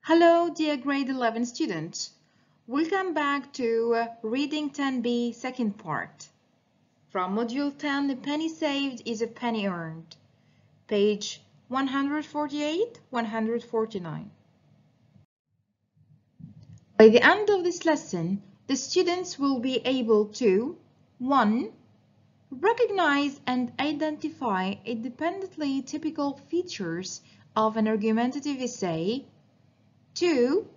Hello, dear grade 11 students. Welcome back to Reading 10B second part. From Module 10, a penny saved is a penny earned. Page 148, 149. By the end of this lesson, the students will be able to 1. Recognize and identify independently typical features of an argumentative essay. 2.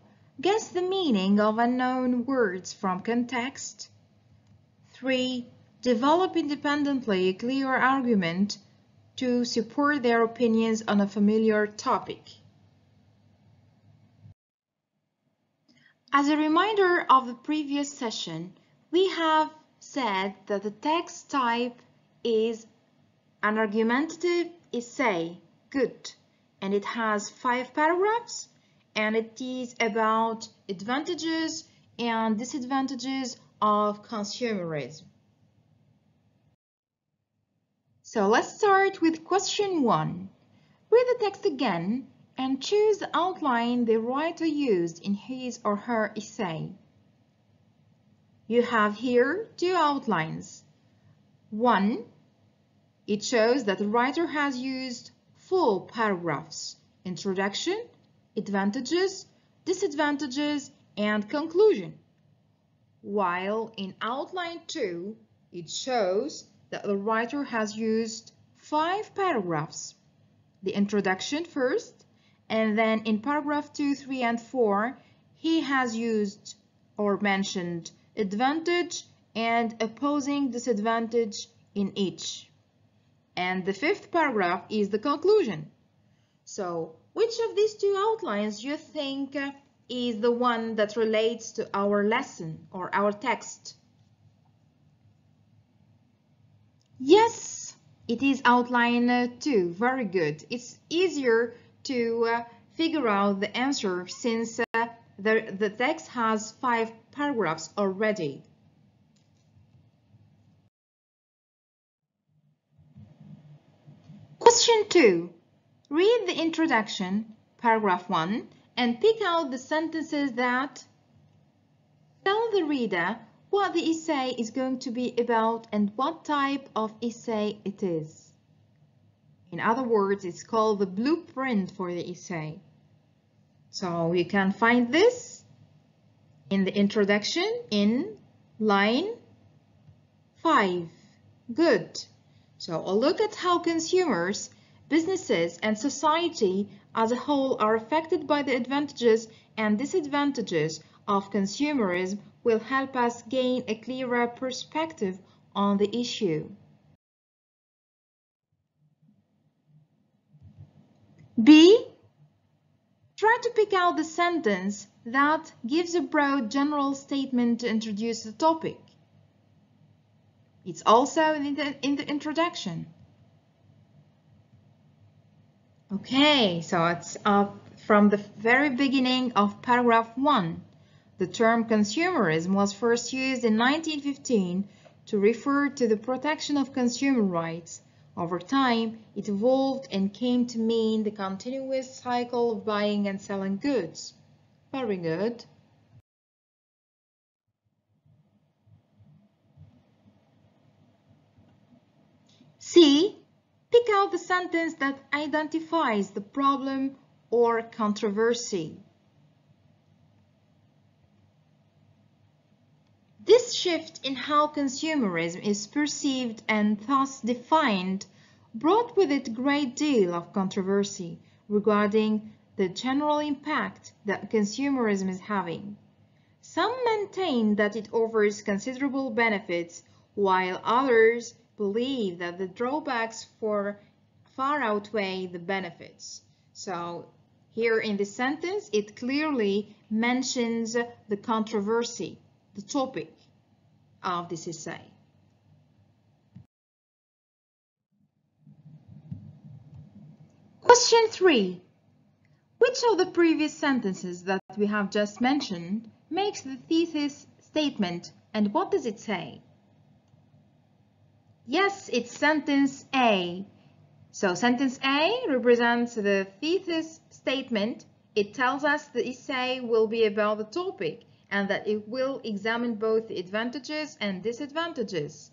Guess the meaning of unknown words from context. 3. Develop independently a clear argument to support their opinions on a familiar topic. As a reminder of the previous session, we have said that the text type is an argumentative essay, good, and it has 5 paragraphs. And it is about advantages and disadvantages of consumerism. So let's start with question 1. Read the text again and choose the outline the writer used in his or her essay. You have here 2 outlines. 1. It shows that the writer has used full paragraphs, introduction, advantages, disadvantages, and conclusion. While in outline 2, it shows that the writer has used 5 paragraphs. The introduction first, and then in paragraph 2, 3, and 4, he has used or mentioned advantage and opposing disadvantage in each. And the 5th paragraph is the conclusion. So, which of these 2 outlines do you think is the one that relates to our lesson or our text? Yes, it is outline 2. Very good. It's easier to figure out the answer since the text has 5 paragraphs already. Question 2. Read the introduction, paragraph 1, and pick out the sentences that tell the reader what the essay is going to be about and what type of essay it is. In other words, it's called the blueprint for the essay. So you can find this in the introduction in line 5. Good. So a look at how consumers, businesses, and society as a whole are affected by the advantages and disadvantages of consumerism will help us gain a clearer perspective on the issue. B. Try to pick out the sentence that gives a broad general statement to introduce the topic. It's also in the introduction. Okay, so it's from the very beginning of paragraph 1. The term consumerism was first used in 1915 to refer to the protection of consumer rights. Over time, it evolved and came to mean the continuous cycle of buying and selling goods. Very good. C. Pick out the sentence that identifies the problem or controversy. This shift in how consumerism is perceived and thus defined brought with it a great deal of controversy regarding the general impact that consumerism is having. Some maintain that it offers considerable benefits, while others believe that the drawbacks far outweigh the benefits. So here in this sentence, it clearly mentions the controversy, the topic of this essay. Question 3. Which of the previous sentences that we have just mentioned makes the thesis statement, and what does it say? Yes, it's sentence A. So sentence A represents the thesis statement It tells us the essay will be about the topic and that it will examine both the advantages and disadvantages.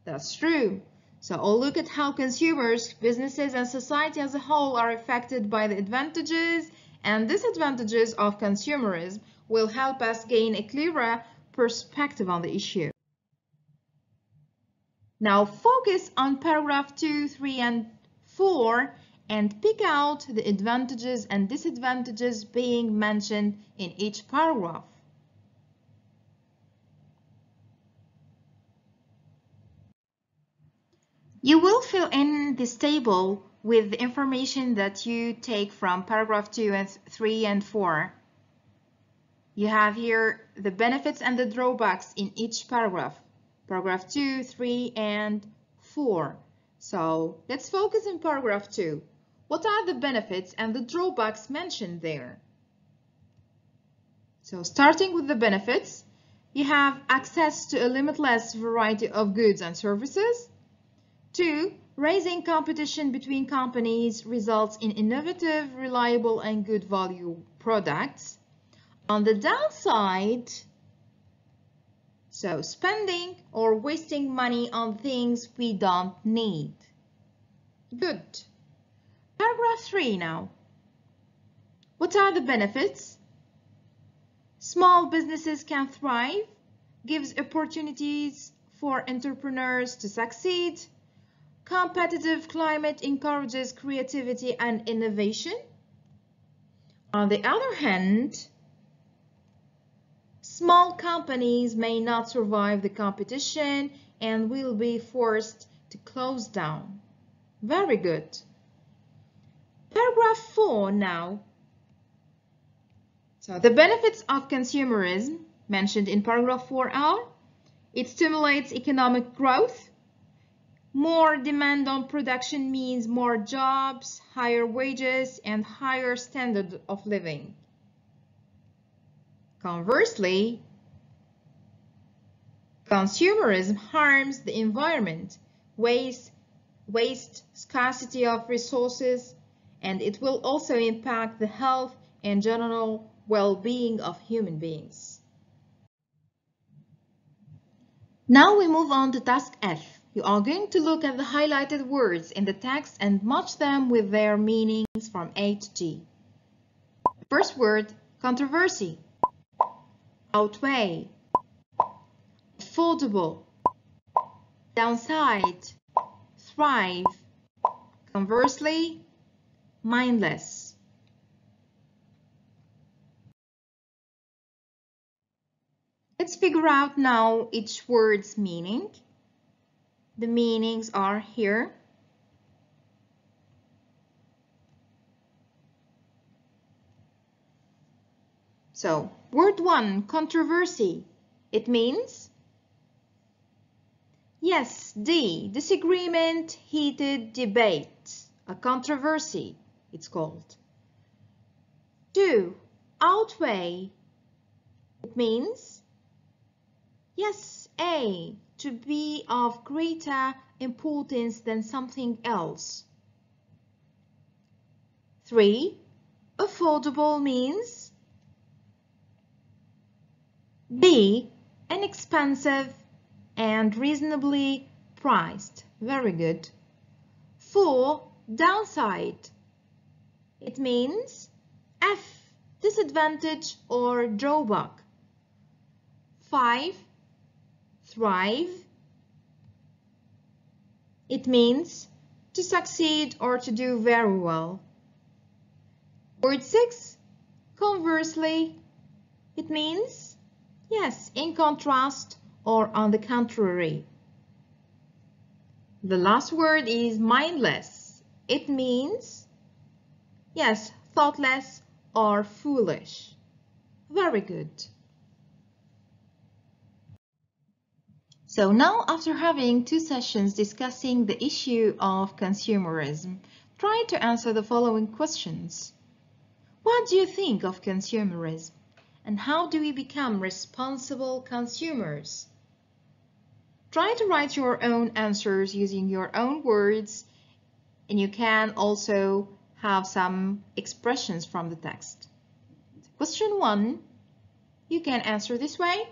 That's true. So I'll look at how consumers, businesses, and society as a whole are affected by the advantages and disadvantages of consumerism will help us gain a clearer perspective on the issue. Now focus on paragraph 2, 3, and 4 and pick out the advantages and disadvantages being mentioned in each paragraph. You will fill in this table with the information that you take from paragraph 2 and 3 and 4. You have here the benefits and the drawbacks in each paragraph. Paragraph 2, 3, and 4. So let's focus on paragraph 2. What are the benefits and the drawbacks mentioned there? So starting with the benefits, you have access to a limitless variety of goods and services. 2. Raising competition between companies results in innovative, reliable, and good value products. On the downside, so spending or wasting money on things we don't need. Good. Paragraph 3 now. What are the benefits? Small businesses can thrive, gives opportunities for entrepreneurs to succeed. Competitive climate encourages creativity and innovation. On the other hand, small companies may not survive the competition and will be forced to close down. Very good. Paragraph 4 now. So the benefits of consumerism mentioned in paragraph 4 are: it stimulates economic growth. More demand on production means more jobs, higher wages, and higher standard of living. Conversely, consumerism harms the environment, waste, scarcity of resources, and it will also impact the health and general well-being of human beings. Now we move on to task F. You are going to look at the highlighted words in the text and match them with their meanings from A to G. First word, controversy. Outweigh. Affordable. Downside. Thrive. Conversely, mindless. Let's figure out now each word's meaning. The meanings are here. So, word 1, controversy. It means, yes, D, disagreement, heated debate. A controversy, it's called. 2, outweigh. It means, yes, A, to be of greater importance than something else. 3, affordable means B, inexpensive and reasonably priced. Very good. 4, downside. It means F, disadvantage or drawback. 5, thrive. It means to succeed or to do very well. Word 6, conversely. It means, yes, in contrast or on the contrary. The last word is mindless. It means, yes, thoughtless or foolish. Very good. So now, after having 2 sessions discussing the issue of consumerism, try to answer the following questions. What do you think of consumerism? And how do we become responsible consumers? Try to write your own answers using your own words, and you can also have some expressions from the text. Question 1, you can answer this way.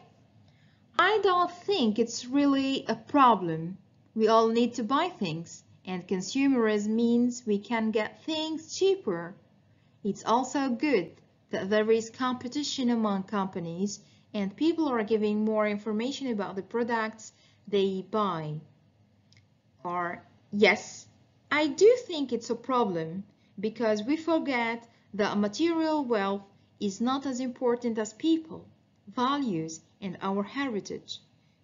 I don't think it's really a problem. We all need to buy things, and consumerism means we can get things cheaper. It's also good that there is competition among companies and people are giving more information about the products they buy. Or, yes, I do think it's a problem because we forget that material wealth is not as important as people, values, and our heritage.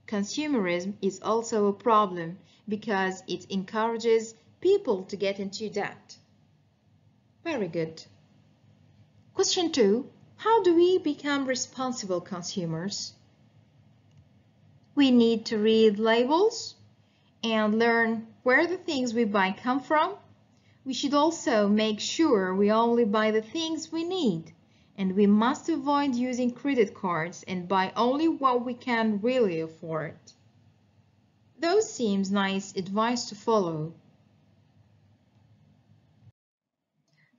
Consumerism is also a problem because it encourages people to get into debt. Very good. Question 2. How do we become responsible consumers? We need to read labels and learn where the things we buy come from. We should also make sure we only buy the things we need, and we must avoid using credit cards and buy only what we can really afford. Those seems nice advice to follow.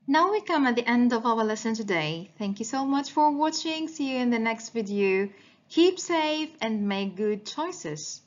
Now we come at the end of our lesson today. Thank you so much for watching. See you in the next video. Keep safe and make good choices.